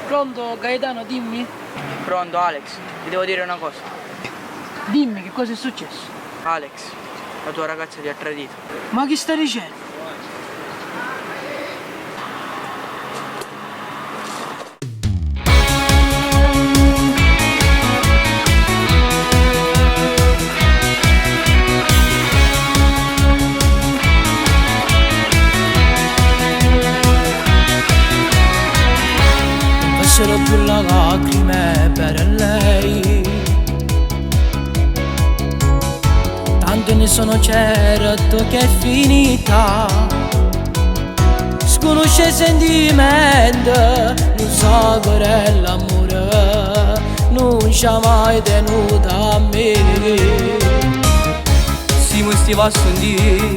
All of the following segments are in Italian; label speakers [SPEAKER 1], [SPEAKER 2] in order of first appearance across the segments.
[SPEAKER 1] Pronto Gaetano, dimmi?
[SPEAKER 2] Pronto Alex, ti devo dire una cosa.
[SPEAKER 1] Dimmi che cosa è successo.
[SPEAKER 2] Alex, la tua ragazza ti ha tradito.
[SPEAKER 1] Ma che stai dicendo?
[SPEAKER 3] Fossero più le lacrime per lei, tanto ne sono certo che è finita. Sconosce il sentimento, non sa che è l'amore, non ci ha mai tenuto a me.
[SPEAKER 2] Si mi stiva a sentire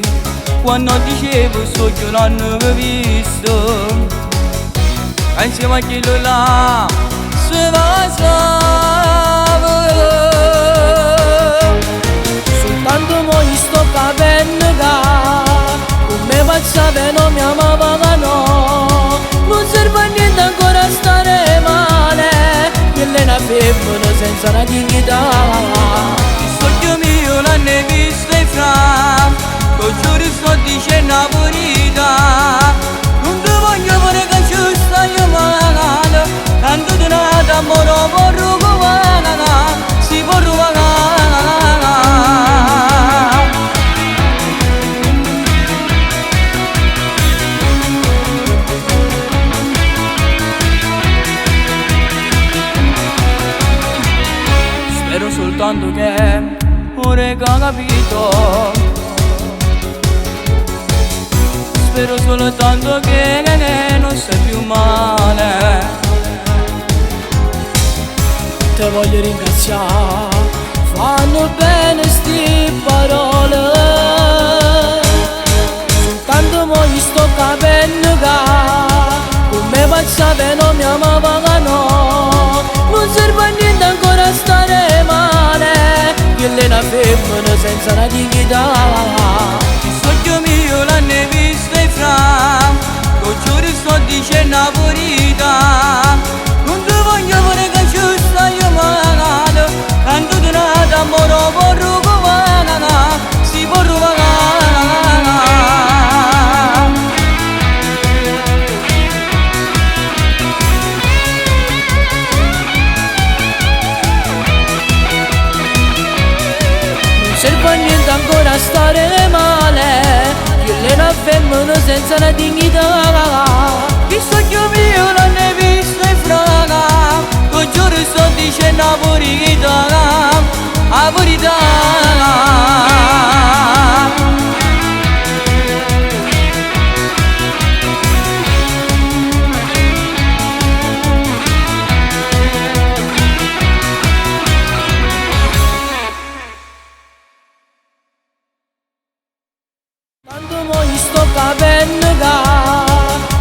[SPEAKER 2] quando dicevo so che non hanno visto. Insieme a quello là si basava.
[SPEAKER 3] Soltanto mo gli sto capendo che come passava non mi amava no. Non serve a niente ancora stare male, quella è una femmina senza una dignità.
[SPEAKER 2] Sogno mio non ne visto e fra, lo giuro sto dicendo la verità. Non ti voglio fare che ci stai male, tanto di nada amore può rubare, si può rubare. Spero soltanto che ora che ha capito. Spero soltanto che non stai più male.
[SPEAKER 3] Te voglio ringraziare, fanno bene sti parole. Soltanto mo gli sto capendo che come passava non mi amava no. Non serve a niente ancora stare male, quella è una femmina senza una dignità.
[SPEAKER 2] Il sogno mio l'hanno visto e fra, lo giuro sto dicendo la verità. Non ti voglio fare che ci stai male, tanto di nada amore può rubare, si può rubare.
[SPEAKER 3] Non serve a niente ancora stare male, quella è una femmina senza una dignità.
[SPEAKER 2] Il sogno mio l'hanno visto e fraga, lo giuro sto dicendo la verità, la verità.
[SPEAKER 3] Tanto mo gli sto capendo che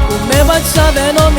[SPEAKER 3] come passava non